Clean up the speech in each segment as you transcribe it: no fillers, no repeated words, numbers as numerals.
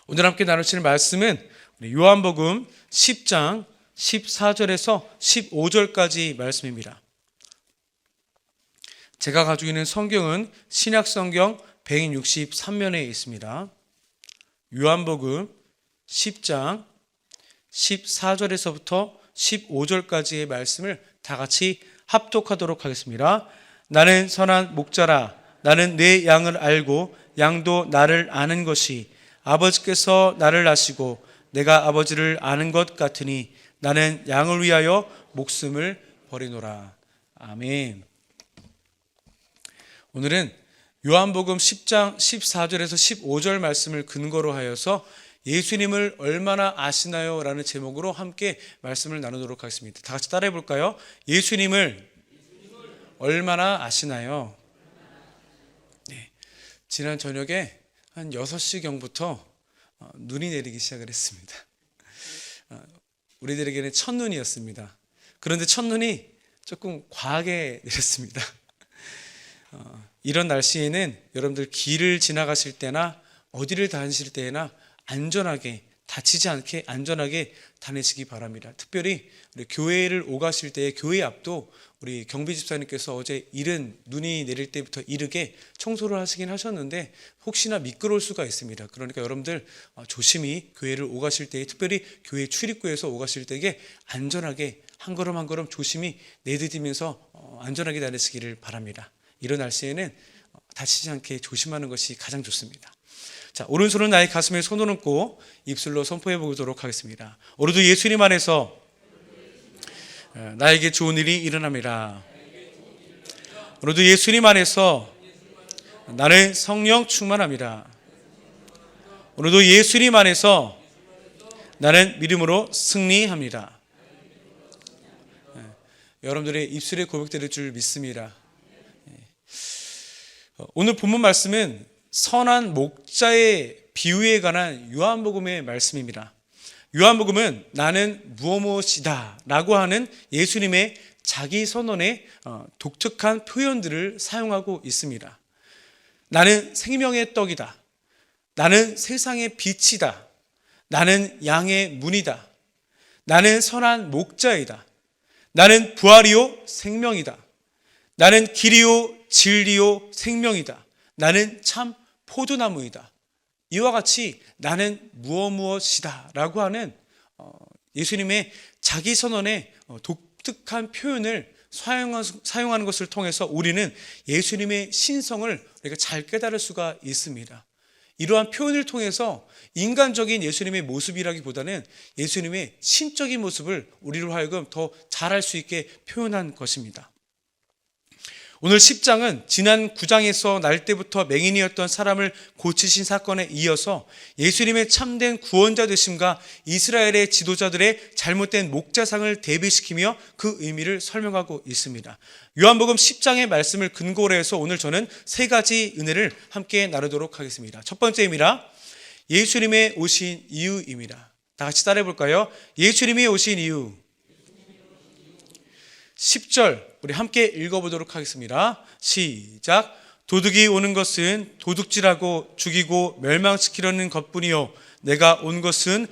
오늘 함께 나누시는 말씀은 요한복음 10장 14절에서 15절까지 말씀입니다. 제가 가지고 있는 성경은 신약성경 163면에 있습니다. 요한복음 10장 14절에서부터 15절까지의 말씀을 다 같이 합독하도록 하겠습니다. 나는 선한 목자라. 나는 내 양을 알고 양도 나를 아는 것이 아버지께서 나를 아시고 내가 아버지를 아는 것 같으니 나는 양을 위하여 목숨을 버리노라. 아멘. 오늘은 요한복음 10장 14절에서 15절 말씀을 근거로 하여서 예수님을 얼마나 아시나요? 라는 제목으로 함께 말씀을 나누도록 하겠습니다. 다 같이 따라해 볼까요? 예수님을 얼마나 아시나요? 네. 지난 저녁에 한 6시경부터 눈이 내리기 시작을 했습니다. 우리들에게는 첫눈이었습니다. 그런데 첫눈이 조금 과하게 내렸습니다. 이런 날씨에는 여러분들 길을 지나가실 때나 어디를 다니실 때나 안전하게 다치지 않게 안전하게 다니시기 바랍니다. 특별히 우리 교회를 오가실 때 교회 앞도 우리 경비 집사님께서 어제 이른 눈이 내릴 때부터 이르게 청소를 하시긴 하셨는데 혹시나 미끄러울 수가 있습니다. 그러니까 여러분들 조심히 교회를 오가실 때, 특별히 교회 출입구에서 오가실 때에 안전하게 한 걸음 한 걸음 조심히 내디디면서 안전하게 다니시기를 바랍니다. 이런 날씨에는 다치지 않게 조심하는 것이 가장 좋습니다. 자, 오른손은 나의 가슴에 손을 얹고 입술로 선포해 보도록 하겠습니다. 오늘도 예수님 안에서 나에게 좋은 일이 일어납니다. 오늘도 예수님 안에서 나는 성령 충만합니다. 오늘도 예수님 안에서 나는 믿음으로 승리합니다. 여러분들의 입술의 고백들을 줄 믿습니다. 오늘 본문 말씀은 선한 목자의 비유에 관한 요한복음의 말씀입니다. 요한복음은 나는 무엇이다 라고 하는 예수님의 자기 선언의 독특한 표현들을 사용하고 있습니다. 나는 생명의 떡이다. 나는 세상의 빛이다. 나는 양의 문이다. 나는 선한 목자이다. 나는 부활이요 생명이다. 나는 길이요 진리요 생명이다. 나는 참 포도나무이다. 이와 같이 나는 무엇이다 라고 하는 예수님의 자기 선언의 독특한 표현을 사용하는 것을 통해서 우리는 예수님의 신성을 우리가 잘 깨달을 수가 있습니다. 이러한 표현을 통해서 인간적인 예수님의 모습이라기보다는 예수님의 신적인 모습을 우리로 하여금 더 잘할 수 있게 표현한 것입니다. 오늘 10장은 지난 9장에서 날 때부터 맹인이었던 사람을 고치신 사건에 이어서 예수님의 참된 구원자 되심과 이스라엘의 지도자들의 잘못된 목자상을 대비시키며 그 의미를 설명하고 있습니다. 요한복음 10장의 말씀을 근거로 해서 오늘 저는 세 가지 은혜를 함께 나누도록 하겠습니다. 첫 번째입니다. 예수님의 오신 이유입니다. 다 같이 따라해 볼까요? 예수님이 오신 이유. 10절 우리 함께 읽어보도록 하겠습니다. 시작. 도둑이 오는 것은 도둑질하고 죽이고 멸망시키려는 것뿐이요 내가 온 것은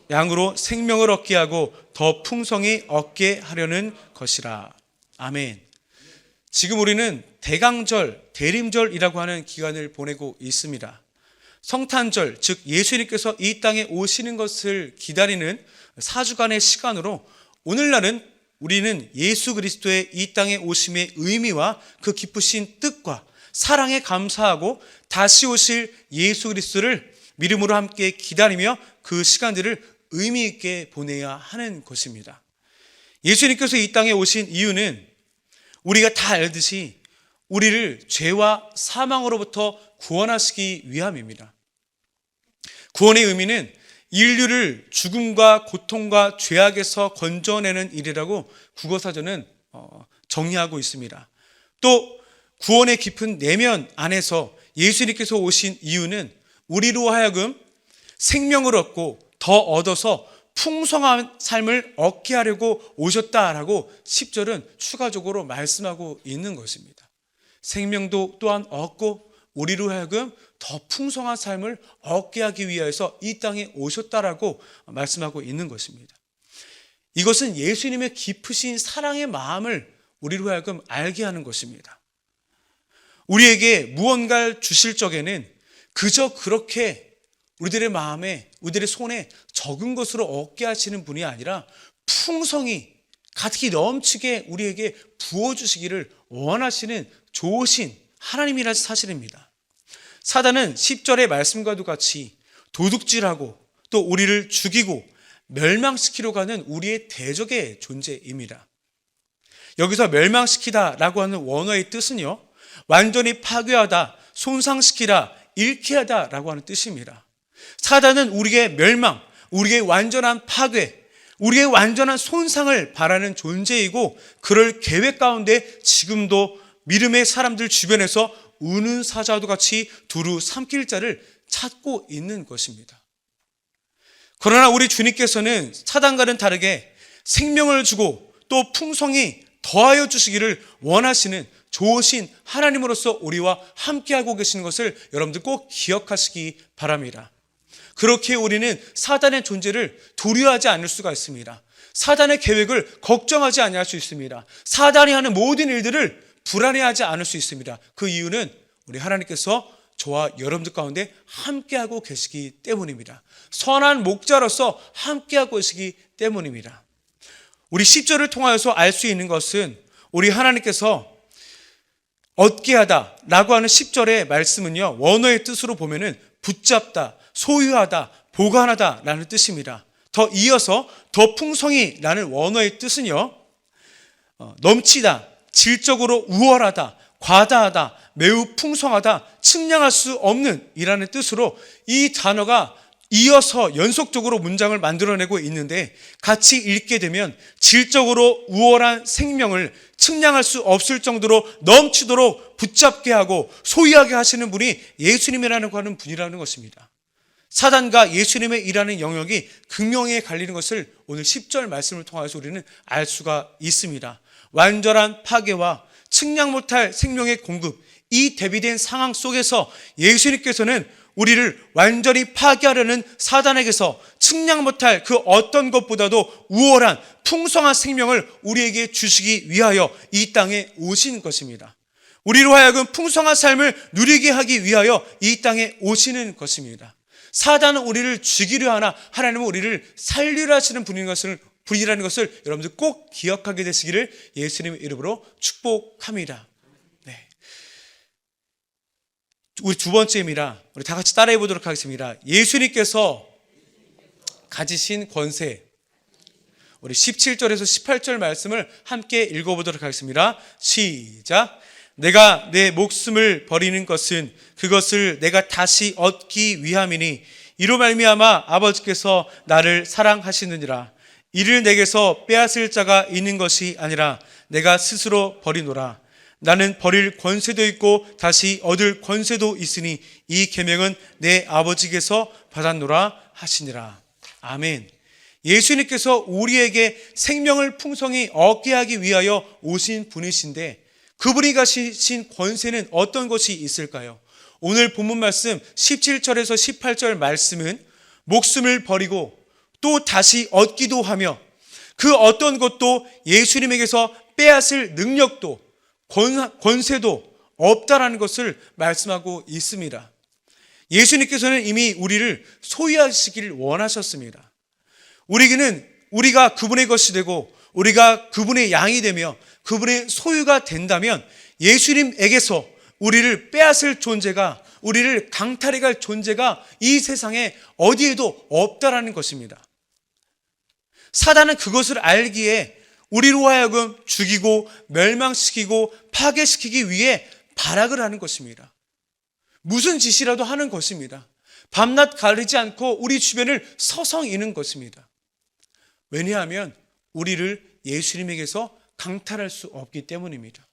양으로 생명을 얻게 하고 더 풍성히 얻게 하려는 것이라. 아멘. 지금 우리는 대강절, 대림절이라고 하는 기간을 보내고 있습니다. 성탄절, 즉 예수님께서 이 땅에 오시는 것을 기다리는 4주간의 시간으로 오늘날은 우리는 예수 그리스도의 이 땅에 오심의 의미와 그 기쁘신 뜻과 사랑에 감사하고 다시 오실 예수 그리스도를 믿음으로 함께 기다리며 그 시간들을 의미 있게 보내야 하는 것입니다. 예수님께서 이 땅에 오신 이유는 우리가 다 알듯이 우리를 죄와 사망으로부터 구원하시기 위함입니다. 구원의 의미는 인류를 죽음과 고통과 죄악에서 건져내는 일이라고 국어사전은 정의하고 있습니다. 또 구원의 깊은 내면 안에서 예수님께서 오신 이유는 우리로 하여금 생명을 얻고 더 얻어서 풍성한 삶을 얻게 하려고 오셨다라고 10절은 추가적으로 말씀하고 있는 것입니다. 생명도 또한 얻고 우리로 하여금 더 풍성한 삶을 얻게 하기 위하여서 이 땅에 오셨다라고 말씀하고 있는 것입니다. 이것은 예수님의 깊으신 사랑의 마음을 우리로 하여금 알게 하는 것입니다. 우리에게 무언가를 주실 적에는 그저 그렇게 우리들의 마음에, 우리들의 손에 적은 것으로 얻게 하시는 분이 아니라 풍성히 가득히 넘치게 우리에게 부어주시기를 원하시는 좋으신 하나님이라는 사실입니다. 사단은 10절의 말씀과도 같이 도둑질하고 또 우리를 죽이고 멸망시키려고 하는 우리의 대적의 존재입니다. 여기서 멸망시키다 라고 하는 원어의 뜻은요, 완전히 파괴하다, 손상시키다, 잃게 하다 라고 하는 뜻입니다. 사단은 우리의 멸망, 우리의 완전한 파괴, 우리의 완전한 손상을 바라는 존재이고, 그럴 계획 가운데 지금도 믿음의 사람들 주변에서 우는 사자도 같이 두루 삼킬 자를 찾고 있는 것입니다. 그러나 우리 주님께서는 사단과는 다르게 생명을 주고 또 풍성히 더하여 주시기를 원하시는 좋으신 하나님으로서 우리와 함께하고 계시는 것을 여러분들 꼭 기억하시기 바랍니다. 그렇게 우리는 사단의 존재를 두려워하지 않을 수가 있습니다. 사단의 계획을 걱정하지 않을 수 있습니다. 사단이 하는 모든 일들을 불안해하지 않을 수 있습니다. 그 이유는 우리 하나님께서 저와 여러분들 가운데 함께하고 계시기 때문입니다. 선한 목자로서 함께하고 계시기 때문입니다. 우리 10절을 통하여서 알 수 있는 것은 우리 하나님께서 얻게 하다 라고 하는 10절의 말씀은요, 원어의 뜻으로 보면은 붙잡다, 소유하다, 보관하다 라는 뜻입니다. 더 이어서 더 풍성히 라는 원어의 뜻은요, 넘치다, 질적으로 우월하다, 과다하다, 매우 풍성하다, 측량할 수 없는 이라는 뜻으로 이 단어가 이어서 연속적으로 문장을 만들어내고 있는데, 같이 읽게 되면 질적으로 우월한 생명을 측량할 수 없을 정도로 넘치도록 붙잡게 하고 소유하게 하시는 분이 예수님이라는 하는 분이라는 것입니다. 사단과 예수님의 일하는 영역이 극명히 갈리는 것을 오늘 10절 말씀을 통해서 우리는 알 수가 있습니다. 완전한 파괴와 측량 못할 생명의 공급, 이 대비된 상황 속에서 예수님께서는 우리를 완전히 파괴하려는 사단에게서 측량 못할 그 어떤 것보다도 우월한 풍성한 생명을 우리에게 주시기 위하여 이 땅에 오신 것입니다. 우리로 하여금 풍성한 삶을 누리게 하기 위하여 이 땅에 오시는 것입니다. 사단은 우리를 죽이려 하나 하나님은 우리를 살리려 하시는 분이라는 것을 여러분들 꼭 기억하게 되시기를 예수님의 이름으로 축복합니다. 네. 우리 두 번째입니다. 우리 다 같이 따라해 보도록 하겠습니다. 예수님께서 가지신 권세. 우리 17절에서 18절 말씀을 함께 읽어보도록 하겠습니다. 시작. 내가 내 목숨을 버리는 것은 그것을 내가 다시 얻기 위함이니 이로 말미암아 아버지께서 나를 사랑하시느니라. 이를 내게서 빼앗을 자가 있는 것이 아니라 내가 스스로 버리노라. 나는 버릴 권세도 있고 다시 얻을 권세도 있으니 이 계명은 내 아버지께서 받았노라 하시니라. 아멘. 예수님께서 우리에게 생명을 풍성히 얻게 하기 위하여 오신 분이신데, 그분이 가지신 권세는 어떤 것이 있을까요? 오늘 본문 말씀 17절에서 18절 말씀은 목숨을 버리고 또 다시 얻기도 하며 그 어떤 것도 예수님에게서 빼앗을 능력도 권세도 없다라는 것을 말씀하고 있습니다. 예수님께서는 이미 우리를 소유하시기를 원하셨습니다. 우리가 그분의 것이 되고 우리가 그분의 양이 되며 그분의 소유가 된다면 예수님에게서 우리를 빼앗을 존재가, 우리를 강탈해갈 존재가 이 세상에 어디에도 없다라는 것입니다. 사단은 그것을 알기에 우리로 하여금 죽이고 멸망시키고 파괴시키기 위해 발악을 하는 것입니다. 무슨 짓이라도 하는 것입니다. 밤낮 가리지 않고 우리 주변을 서성이는 것입니다. 왜냐하면 우리를 예수님에게서 강탈할 수 없기 때문입니다.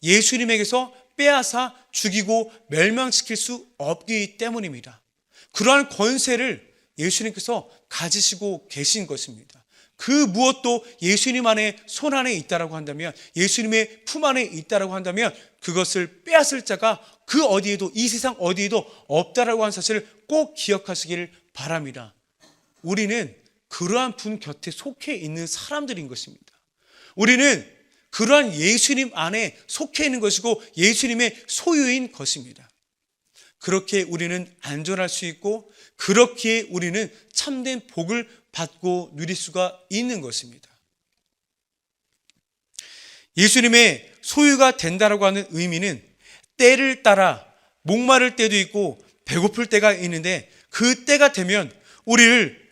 예수님에게서 빼앗아 죽이고 멸망시킬 수 없기 때문입니다. 그러한 권세를 예수님께서 가지시고 계신 것입니다. 그 무엇도 예수님 안에 손 안에 있다라고 한다면, 예수님의 품 안에 있다라고 한다면 그것을 빼앗을 자가 그 어디에도, 이 세상 어디에도 없다라고 하는 사실을 꼭 기억하시기를 바랍니다. 우리는 그러한 분 곁에 속해 있는 사람들인 것입니다. 우리는 그러한 예수님 안에 속해 있는 것이고 예수님의 소유인 것입니다. 그렇게 우리는 안전할 수 있고, 그렇기에 우리는 참된 복을 받고 누릴 수가 있는 것입니다. 예수님의 소유가 된다라고 하는 의미는 때를 따라 목마를 때도 있고 배고플 때가 있는데, 그 때가 되면 우리를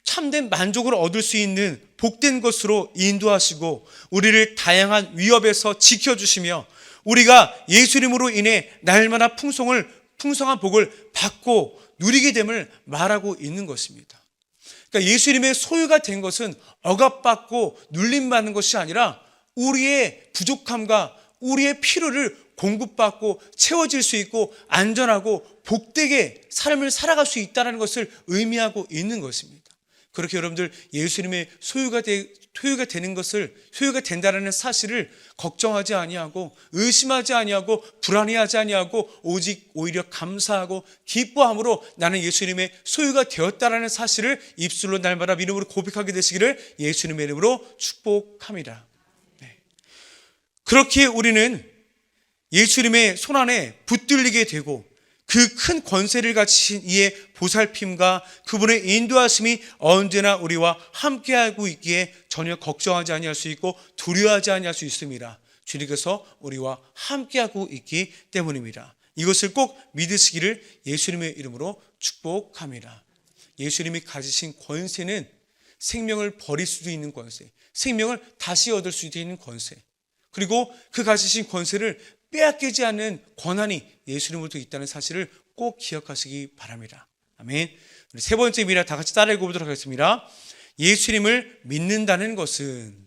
참된 만족을 얻을 수 있는 복된 것으로 인도하시고 우리를 다양한 위협에서 지켜주시며 우리가 예수님으로 인해 날마다 풍성한 복을 받고 누리게 됨을 말하고 있는 것입니다. 그러니까 예수님의 소유가 된 것은 억압받고 눌림받는 것이 아니라 우리의 부족함과 우리의 필요를 공급받고 채워질 수 있고 안전하고 복되게 삶을 살아갈 수 있다는 것을 의미하고 있는 것입니다. 그렇게 여러분들 예수님의 소유가 된다는 사실을 걱정하지 아니하고 의심하지 아니하고 불안해하지 아니하고 오히려 감사하고 기뻐함으로 나는 예수님의 소유가 되었다라는 사실을 입술로 날마다 믿음으로 고백하게 되시기를 예수님의 이름으로 축복합니다. 네. 그렇게 우리는 예수님의 손 안에 붙들리게 되고 그 큰 권세를 가지신 이의 보살핌과 그분의 인도하심이 언제나 우리와 함께하고 있기에 전혀 걱정하지 아니할 수 있고 두려워하지 아니할 수 있습니다. 주님께서 우리와 함께하고 있기 때문입니다. 이것을 꼭 믿으시기를 예수님의 이름으로 축복합니다. 예수님이 가지신 권세는 생명을 버릴 수도 있는 권세, 생명을 다시 얻을 수도 있는 권세, 그리고 그 가지신 권세를 빼앗기지 않는 권한이 예수님으로부터 있다는 사실을 꼭 기억하시기 바랍니다. 아멘. 우리 세 번째 미라 다 같이 따라 읽어보도록 하겠습니다. 예수님을 믿는다는 것은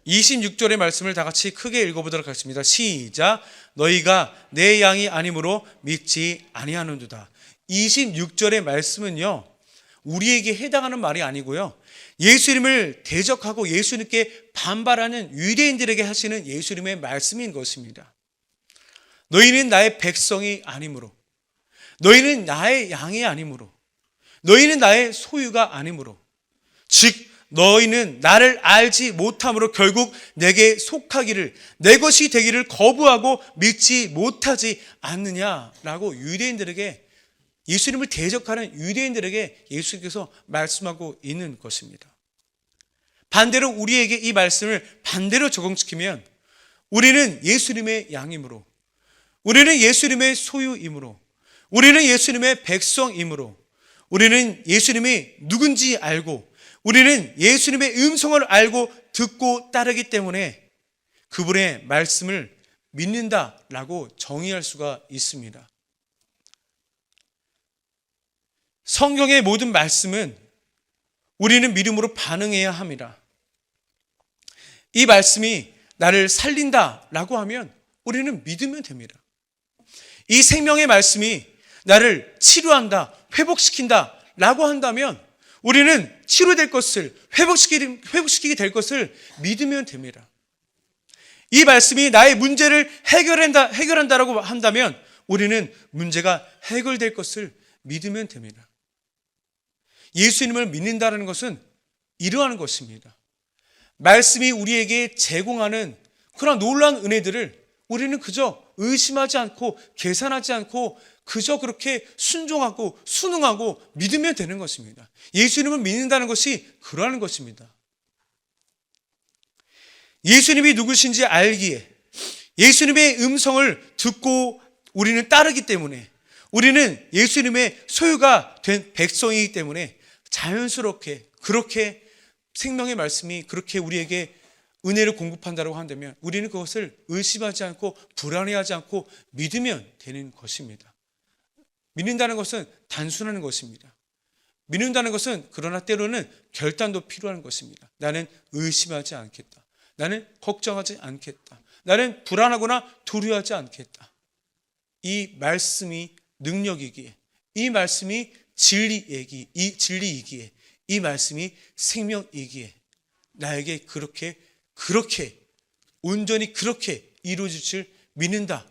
26절의 말씀을 다 같이 크게 읽어보도록 하겠습니다. 시작. 너희가 내 양이 아니므로 믿지 아니하는도다. 26절의 말씀은요, 우리에게 해당하는 말이 아니고요, 예수님을 대적하고 예수님께 반발하는 유대인들에게 하시는 예수님의 말씀인 것입니다. 너희는 나의 백성이 아니므로, 너희는 나의 양이 아니므로, 너희는 나의 소유가 아니므로, 즉 너희는 나를 알지 못함으로 결국 내게 속하기를, 내 것이 되기를 거부하고 믿지 못하지 않느냐라고 유대인들에게, 예수님을 대적하는 유대인들에게 예수님께서 말씀하고 있는 것입니다. 반대로 우리에게 이 말씀을 반대로 적용시키면 우리는 예수님의 양이므로, 우리는 예수님의 소유이므로, 우리는 예수님의 백성이므로, 우리는 예수님이 누군지 알고 우리는 예수님의 음성을 알고 듣고 따르기 때문에 그분의 말씀을 믿는다라고 정의할 수가 있습니다. 성경의 모든 말씀은 우리는 믿음으로 반응해야 합니다. 이 말씀이 나를 살린다라고 하면 우리는 믿으면 됩니다. 이 생명의 말씀이 나를 치료한다, 회복시킨다라고 한다면 우리는 치료될 것을, 회복시키게 될 것을 믿으면 됩니다. 이 말씀이 나의 문제를 해결한다라고 한다면 우리는 문제가 해결될 것을 믿으면 됩니다. 예수님을 믿는다는 것은 이러한 것입니다. 말씀이 우리에게 제공하는 그런 놀라운 은혜들을 우리는 그저 의심하지 않고 계산하지 않고 그저 그렇게 순종하고 순응하고 믿으면 되는 것입니다. 예수님을 믿는다는 것이 그러한 것입니다. 예수님이 누구신지 알기에, 예수님의 음성을 듣고 우리는 따르기 때문에, 우리는 예수님의 소유가 된 백성이기 때문에 자연스럽게 그렇게 생명의 말씀이 그렇게 우리에게 은혜를 공급한다고 한다면 우리는 그것을 의심하지 않고 불안해하지 않고 믿으면 되는 것입니다. 믿는다는 것은 단순한 것입니다. 믿는다는 것은 그러나 때로는 결단도 필요한 것입니다. 나는 의심하지 않겠다. 나는 걱정하지 않겠다. 나는 불안하거나 두려워하지 않겠다. 이 말씀이 능력이기에, 이 말씀이 진리이기에, 이 말씀이 생명이기에 나에게 그렇게 온전히 그렇게 이루어질 줄 믿는다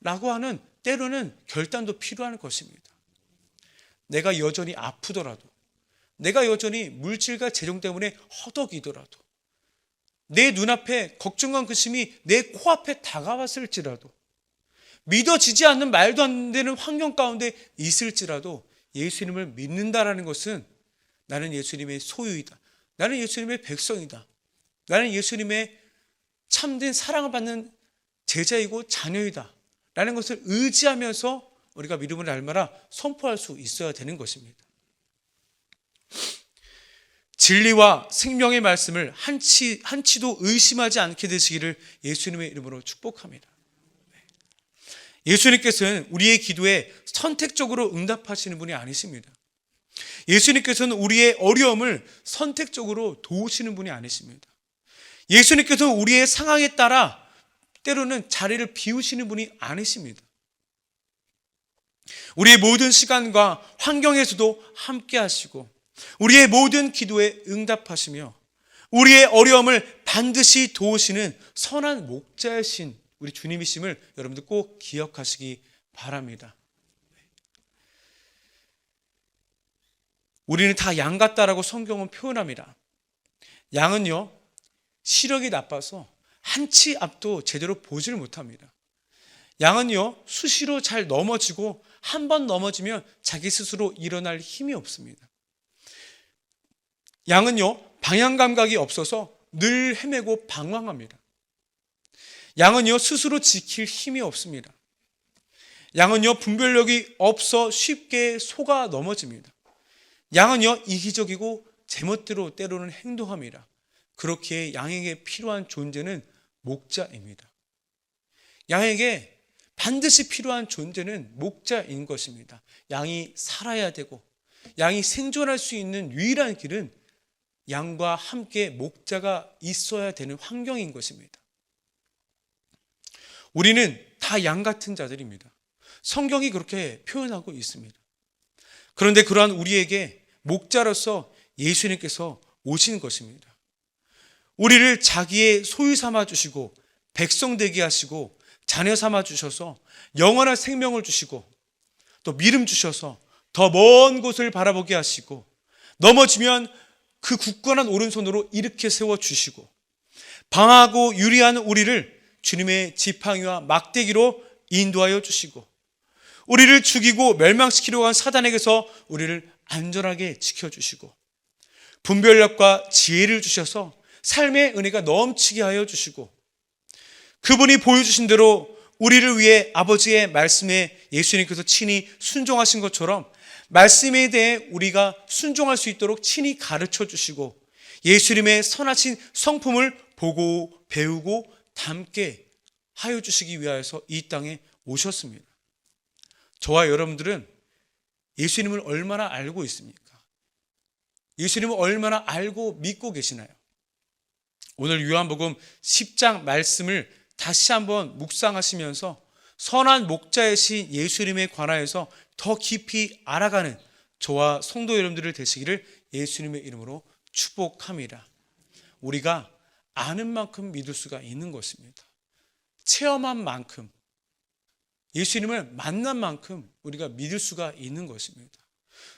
라고 하는 때로는 결단도 필요한 것입니다. 내가 여전히 아프더라도, 내가 여전히 물질과 재정 때문에 허덕이더라도, 내 눈앞에 걱정과 근심이 내 코앞에 다가왔을지라도, 믿어지지 않는 말도 안 되는 환경 가운데 있을지라도 예수님을 믿는다라는 것은 나는 예수님의 소유이다, 나는 예수님의 백성이다, 나는 예수님의 참된 사랑을 받는 제자이고 자녀이다 라는 것을 의지하면서 우리가 믿음을 날마다 선포할 수 있어야 되는 것입니다. 진리와 생명의 말씀을 한치도 의심하지 않게 되시기를 예수님의 이름으로 축복합니다. 예수님께서는 우리의 기도에 선택적으로 응답하시는 분이 아니십니다. 예수님께서는 우리의 어려움을 선택적으로 도우시는 분이 아니십니다. 예수님께서는 우리의 상황에 따라 때로는 자리를 비우시는 분이 아니십니다. 우리의 모든 시간과 환경에서도 함께 하시고 우리의 모든 기도에 응답하시며 우리의 어려움을 반드시 도우시는 선한 목자이신 우리 주님이심을 여러분들 꼭 기억하시기 바랍니다. 우리는 다 양 같다라고 성경은 표현합니다. 양은요, 시력이 나빠서 한치 앞도 제대로 보지를 못합니다. 양은요, 수시로 잘 넘어지고 한 번 넘어지면 자기 스스로 일어날 힘이 없습니다. 양은요, 방향 감각이 없어서 늘 헤매고 방황합니다. 양은요, 스스로 지킬 힘이 없습니다. 양은요, 분별력이 없어 쉽게 속아 넘어집니다. 양은요, 이기적이고 제멋대로 때로는 행동합니다. 그렇게 양에게 필요한 존재는 목자입니다. 양에게 반드시 필요한 존재는 목자인 것입니다. 양이 살아야 되고 양이 생존할 수 있는 유일한 길은 양과 함께 목자가 있어야 되는 환경인 것입니다. 우리는 다 양 같은 자들입니다. 성경이 그렇게 표현하고 있습니다. 그런데 그러한 우리에게 목자로서 예수님께서 오신 것입니다. 우리를 자기의 소유 삼아 주시고 백성 되게 하시고 자녀 삼아 주셔서 영원한 생명을 주시고 또 믿음 주셔서 더 먼 곳을 바라보게 하시고 넘어지면 그 굳건한 오른손으로 일으켜 세워 주시고 방하고 유리한 우리를 주님의 지팡이와 막대기로 인도하여 주시고 우리를 죽이고 멸망시키려고 한 사단에게서 우리를 안전하게 지켜주시고 분별력과 지혜를 주셔서 삶의 은혜가 넘치게 하여 주시고 그분이 보여주신 대로 우리를 위해 아버지의 말씀에 예수님께서 친히 순종하신 것처럼 말씀에 대해 우리가 순종할 수 있도록 친히 가르쳐 주시고 예수님의 선하신 성품을 보고 배우고 담게 하여 주시기 위하여서 이 땅에 오셨습니다. 저와 여러분들은 예수님을 얼마나 알고 있습니까? 예수님을 얼마나 알고 믿고 계시나요? 오늘 요한복음 10장 말씀을 다시 한번 묵상하시면서 선한 목자이신 예수님에 관하여서 더 깊이 알아가는 저와 성도 여러분들을 되시기를 예수님의 이름으로 축복합니다. 우리가 아는 만큼 믿을 수가 있는 것입니다. 체험한 만큼, 예수님을 만난 만큼 우리가 믿을 수가 있는 것입니다.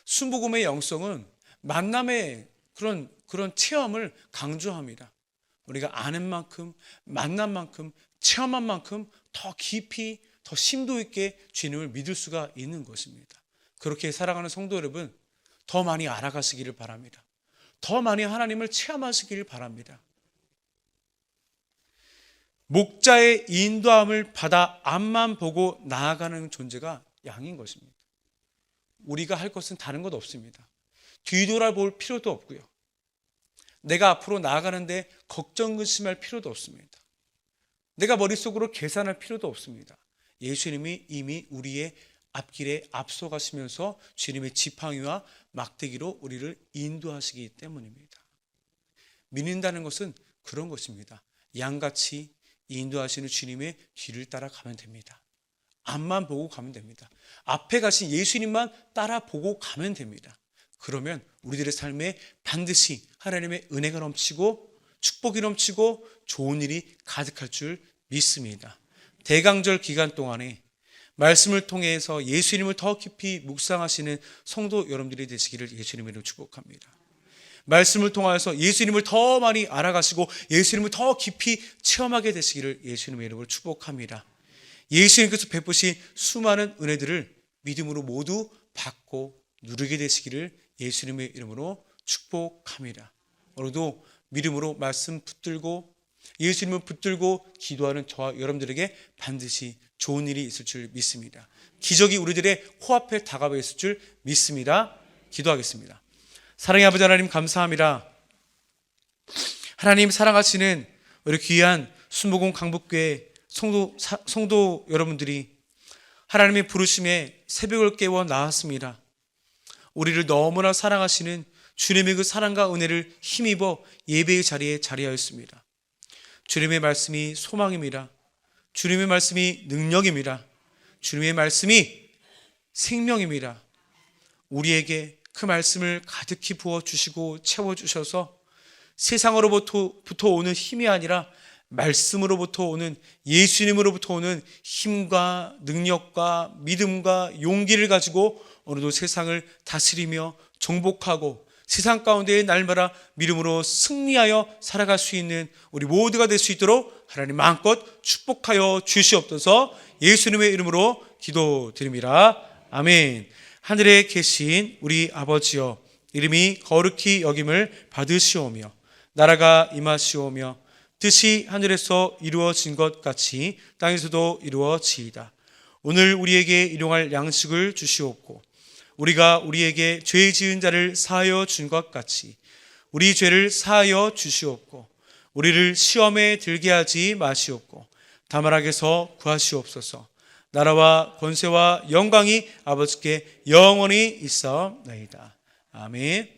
순복음의 영성은 만남의 그런 체험을 강조합니다. 우리가 아는 만큼, 만난 만큼, 체험한 만큼 더 깊이, 더 심도 있게 주님을 믿을 수가 있는 것입니다. 그렇게 살아가는 성도 여러분, 더 많이 알아가시기를 바랍니다. 더 많이 하나님을 체험하시기를 바랍니다. 목자의 인도함을 받아 앞만 보고 나아가는 존재가 양인 것입니다. 우리가 할 것은 다른 것 없습니다. 뒤돌아볼 필요도 없고요. 내가 앞으로 나아가는데 걱정 근심할 필요도 없습니다. 내가 머릿속으로 계산할 필요도 없습니다. 예수님이 이미 우리의 앞길에 앞서가시면서 주님의 지팡이와 막대기로 우리를 인도하시기 때문입니다. 믿는다는 것은 그런 것입니다. 양같이 인도하시는 주님의 뒤를 따라가면 됩니다. 앞만 보고 가면 됩니다. 앞에 가신 예수님만 따라보고 가면 됩니다. 그러면 우리들의 삶에 반드시 하나님의 은혜가 넘치고 축복이 넘치고 좋은 일이 가득할 줄 믿습니다. 대강절 기간 동안에 말씀을 통해서 예수님을 더 깊이 묵상하시는 성도 여러분들이 되시기를 예수님의 이름으로 축복합니다. 말씀을 통하여서 예수님을 더 많이 알아가시고 예수님을 더 깊이 체험하게 되시기를 예수님의 이름으로 축복합니다. 예수님께서 베푸신 수많은 은혜들을 믿음으로 모두 받고 누리게 되시기를 예수님의 이름으로 축복합니다. 오늘도 믿음으로 말씀 붙들고 예수님을 붙들고 기도하는 저와 여러분들에게 반드시 좋은 일이 있을 줄 믿습니다. 기적이 우리들의 코앞에 다가와 있을 줄 믿습니다. 기도하겠습니다. 사랑의 아버지 하나님 감사합니다. 하나님 사랑하시는 우리 귀한 순복음 강북교회 성도 여러분들이 하나님의 부르심에 새벽을 깨워 나왔습니다. 우리를 너무나 사랑하시는 주님의 그 사랑과 은혜를 힘입어 예배의 자리에 자리하였습니다. 주님의 말씀이 소망입니다. 주님의 말씀이 능력입니다. 주님의 말씀이 생명입니다. 우리에게 그 말씀을 가득히 부어주시고 채워주셔서 세상으로부터 오는 힘이 아니라 말씀으로부터 오는 예수님으로부터 오는 힘과 능력과 믿음과 용기를 가지고 오늘도 세상을 다스리며 정복하고 세상 가운데에 날마다 믿음으로 승리하여 살아갈 수 있는 우리 모두가 될 수 있도록 하나님 마음껏 축복하여 주시옵소서. 예수님의 이름으로 기도드립니다. 아멘. 하늘에 계신 우리 아버지여, 이름이 거룩히 여김을 받으시오며 나라가 임하시오며 뜻이 하늘에서 이루어진 것 같이 땅에서도 이루어지이다. 오늘 우리에게 일용할 양식을 주시옵고 우리가 우리에게 죄 지은 자를 사하여 준 것 같이 우리 죄를 사하여 주시옵고 우리를 시험에 들게 하지 마시옵고 다만 악에서 구하시옵소서. 나라와 권세와 영광이 아버지께 영원히 있사옵나이다. 아멘.